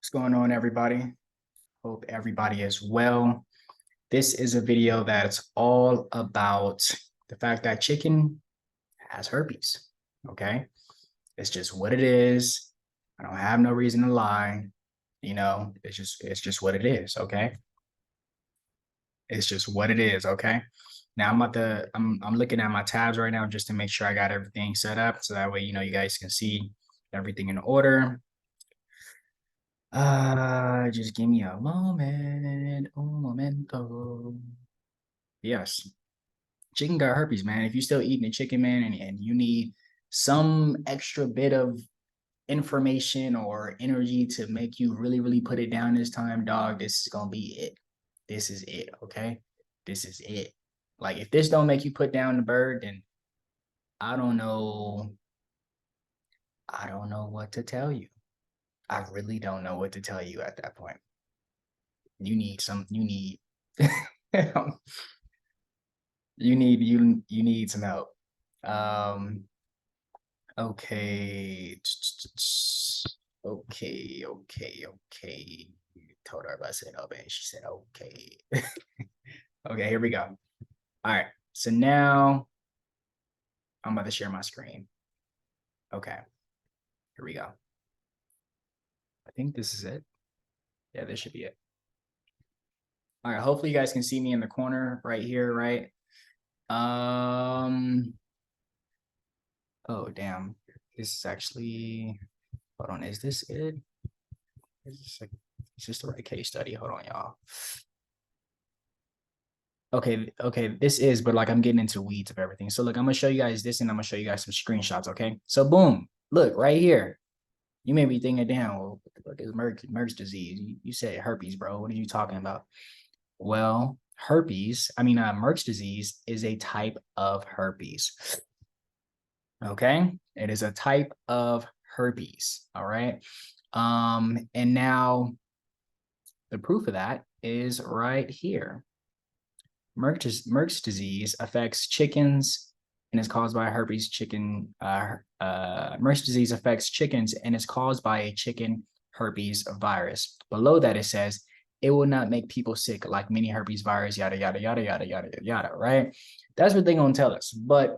What's going on, everybody? Hope everybody is well. This is a video that's all about the fact that chicken has herpes. Okay. It's just what it is. I don't have no reason to lie. It's just what it is. Okay. It's just what it is. Okay. Now I'm looking at my tabs right now just to make sure I got everything set up. So that way, you guys can see everything in order. Just give me a moment. Un momento. Yes. Chicken got herpes, man. If you're still eating the chicken, man, and you need some extra bit of information or energy to make you really, really put it down this time, dog, this is gonna be it. This is it, okay? This is it. Like, if this don't make you put down the bird, then I don't know. I don't know what to tell you. I really don't know what to tell you at that point. You need you need some help. Okay. Okay. Told her I said, oh man, she said okay. Okay, here we go. All right. So now I'm about to share my screen. Okay. Here we go. I think this is it. Yeah, this should be it. All right, hopefully you guys can see me in the corner right here, right? Oh damn. This is actually, hold on, is this it? Is this the right case study? Hold on, y'all. Okay, this is, but like I'm getting into weeds of everything. So look, I'm gonna show you guys this and I'm gonna show you guys some screenshots, okay? So boom, look right here. You may be thinking, damn, well, what the fuck is Merck's disease? You said herpes, bro. What are you talking about? Well, Merck's disease is a type of herpes. Okay, it is a type of herpes. All right. And now the proof of that is right here. Merck's disease affects chickens and is caused by herpes chicken. Merck's disease affects chickens and is caused by a chicken herpes virus. Below that, it says it will not make people sick like many herpes virus, yada, yada, yada, yada, yada, yada, right? That's what they're going to tell us. But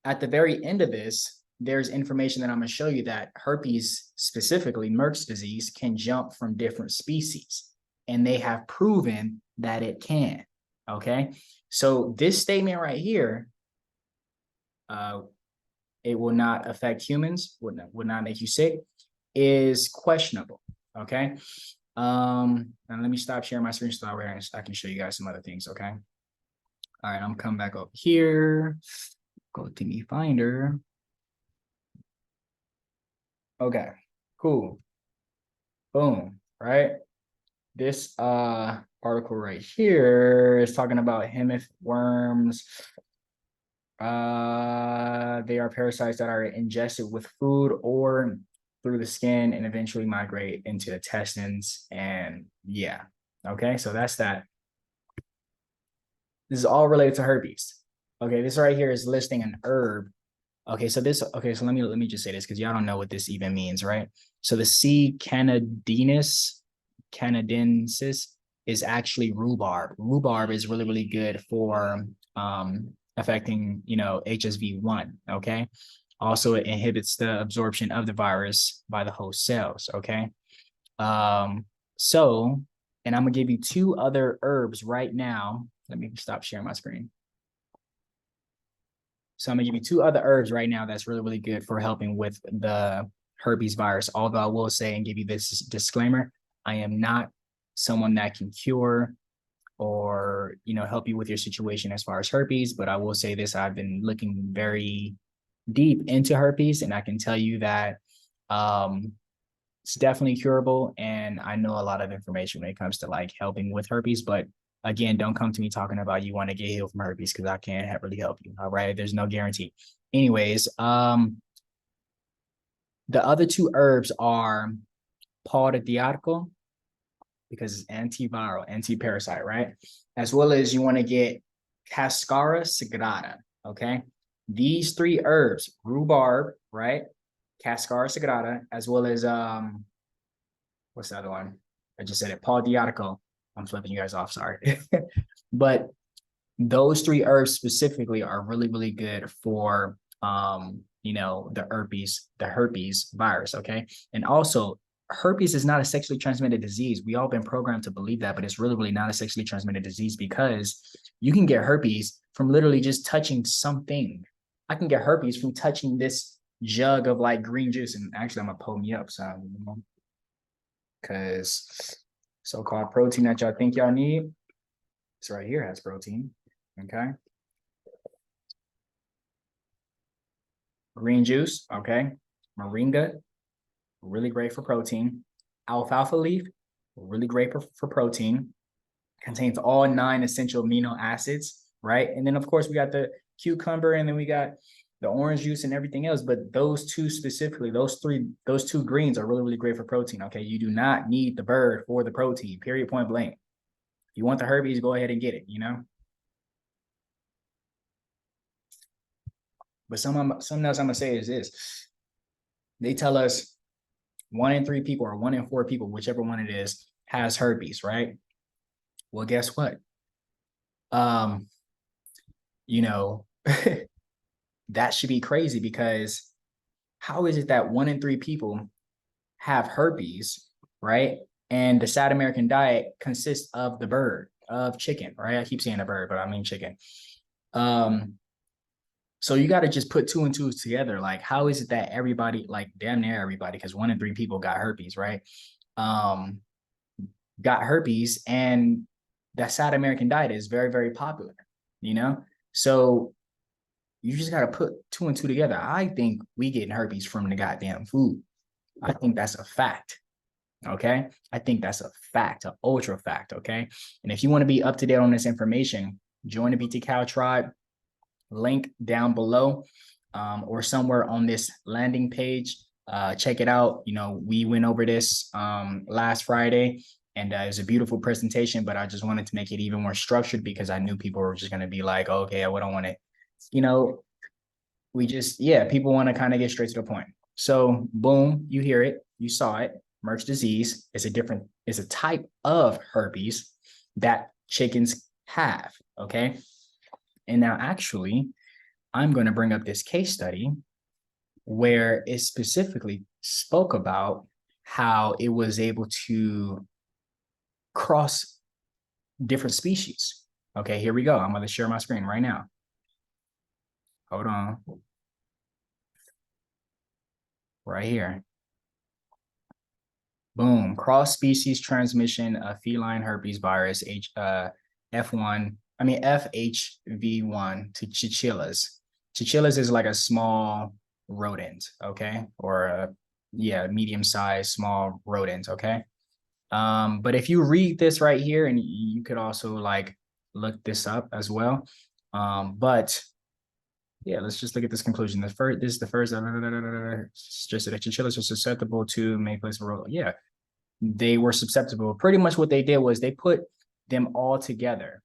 at the very end of this, there's information that I'm going to show you that herpes, specifically Merck's disease, can jump from different species. And they have proven that it can. Okay. So this statement right here, it will not affect humans, would not make you sick, is questionable. Okay. And let me stop sharing my screen so I can show you guys some other things. Okay. All right. I'm coming back up here. Go to me finder. Okay, cool. Boom, right? This article right here is talking about hemiph worms. They are parasites that are ingested with food or through the skin and eventually migrate into the intestines. And yeah, okay, so that's that. This is all related to herpes. Okay, this right here is listing an herb. Okay, so let me just say this because y'all don't know what this even means, right? So the C. canadensis is actually rhubarb. Rhubarb is really, really good for affecting, HSV1, okay? Also, it inhibits the absorption of the virus by the host cells, okay? And I'm gonna give you two other herbs right now. Let me stop sharing my screen. So I'm gonna give you two other herbs right now that's really, really good for helping with the herpes virus. Although I will say and give you this disclaimer, I am not someone that can cure or, help you with your situation as far as herpes, but I will say this, I've been looking very deep into herpes and I can tell you that it's definitely curable. And I know a lot of information when it comes to like helping with herpes, but again, don't come to me talking about you want to get healed from herpes because I can't really help you. All right. There's no guarantee. Anyways, the other two herbs are pau de diarco because it's antiviral, anti-parasite, right? As well as you want to get Cascara sagrada. Okay. These three herbs, rhubarb, right? Cascara sagrada, as well as what's the other one? I just said it. Paul Diotico. I'm flipping you guys off. Sorry. But those three herbs specifically are really, really good for, the herpes virus. Okay. And also, herpes is not a sexually transmitted disease. We all been programmed to believe that, but it's really, really not a sexually transmitted disease because you can get herpes from literally just touching something. I can get herpes from touching this jug of like green juice. And actually, I'm gonna pull me up some, because so-called protein that y'all think y'all need, this right here has protein. Okay. Green juice. Okay. Moringa, really great for protein. Alfalfa leaf, really great for protein. Contains all 9 essential amino acids, right? And then of course we got the cucumber, and then we got the orange juice and everything else. But those two specifically, those two greens are really, really great for protein. Okay. You do not need the bird for the protein, period, point blank. If you want the herpes, go ahead and get it, But something else I'm gonna say is this. They tell us 1 in 3 people or 1 in 4 people, whichever one it is, has herpes, right? Well, guess what? You know, that should be crazy, because how is it that 1 in 3 people have herpes, right? And the South American diet consists of the bird, of chicken, right? I keep saying the bird, but I mean chicken. So you got to just put 2 and 2 together. Like, how is it that everybody, like damn near everybody, because 1 in 3 people got herpes, right? Got herpes, and that South American diet is very, very popular, So you just got to put 2 and 2 together. I think we getting herpes from the goddamn food. I think that's a fact. Okay. I think that's a fact, an ultra fact. Okay. And if you want to be up to date on this information, join the BTCOW tribe. Link down below, or somewhere on this landing page. Check it out. We went over this last Friday, and it was a beautiful presentation, but I just wanted to make it even more structured because I knew people were just going to be like, okay, I don't want it. People want to kind of get straight to the point. So boom, you hear it, you saw it. Merck's disease is a type of herpes that chickens have. Okay. And now actually, I'm going to bring up this case study where it specifically spoke about how it was able to cross different species. Okay, here we go. I'm going to share my screen right now. Hold on. Right here. Boom. Cross-species transmission of feline herpes virus, FHV1 to chinchillas. Chinchillas is like a small rodent, okay? Or medium-sized small rodent, okay? But if you read this right here, and you could also like look this up as well. But yeah, let's just look at this conclusion. This is the first, just that chinchillas are susceptible to may place a role. Yeah, they were susceptible. Pretty much what they did was they put them all together.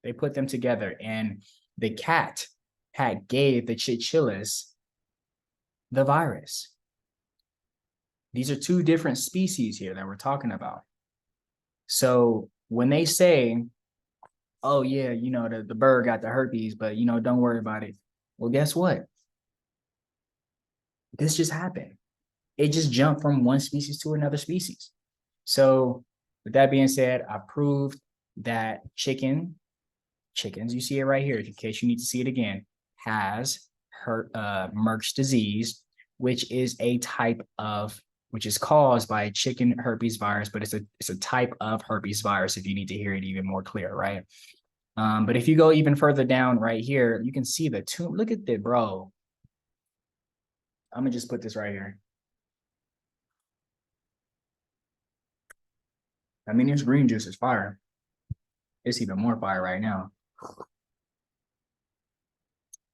They put them together, and the cat had gave the chinchillas the virus. These are 2 different species here that we're talking about. So when they say, oh yeah, the bird got the herpes, but don't worry about it. Well, guess what? This just happened. It just jumped from one species to another species. So with that being said, I proved that chickens, you see it right here, in case you need to see it again, has Merck's disease, which is caused by a chicken herpes virus, but it's a type of herpes virus, if you need to hear it even more clear, right? But if you go even further down right here, you can see the two. Look at that, bro. I'm gonna just put this right here. I mean, this green juice is fire. It's even more fire right now.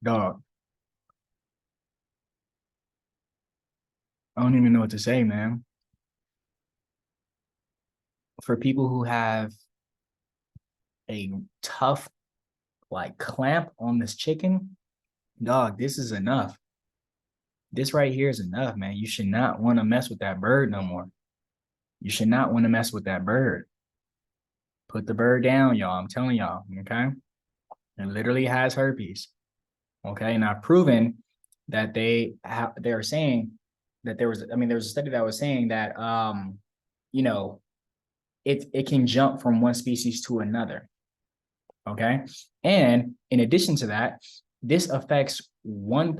Dog. I don't even know what to say, man. For people who have a tough, like, clamp on this chicken, dog, this is enough. This right here is enough, man. You should not want to mess with that bird no more. You should not want to mess with that bird. Put the bird down, y'all. I'm telling y'all, okay? It literally has herpes. Okay. And I've proven that they're saying that there was a study that was saying that you know, it can jump from one species to another. Okay. And in addition to that, this affects 1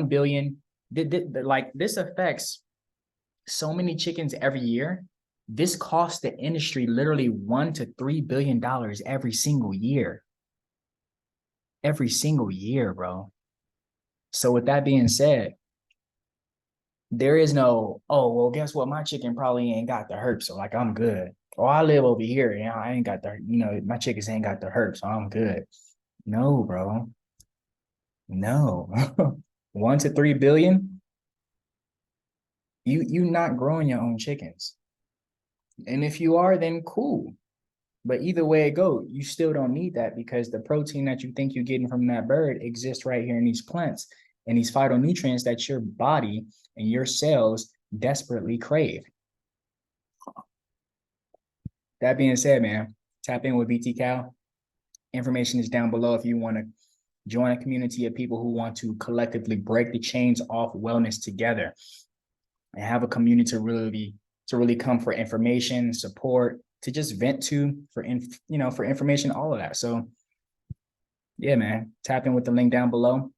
billion. Like this affects so many chickens every year. This costs the industry literally $1 to $3 billion every single year. Every single year, bro. So with that being said, there is no, oh, well, guess what? My chicken probably ain't got the herpes, so like I'm good. Oh, I live over here, and I ain't got the, my chickens ain't got the herpes, so I'm good. No, bro. No. 1 to 3 billion. You not growing your own chickens. And if you are, then cool. But either way it go, you still don't need that because the protein that you think you're getting from that bird exists right here in these plants and these phytonutrients that your body and your cells desperately crave. That being said, man, tap in with BTCOW. Information is down below if you want to join a community of people who want to collectively break the chains off wellness together and have a community to really come for information, support, to just vent to for information, all of that. So yeah, man, tap in with the link down below.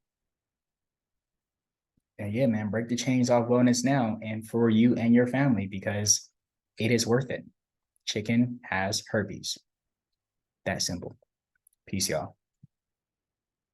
And yeah, man, break the chains off wellness now and for you and your family because it is worth it. Chicken has herpes. That simple. Peace, y'all.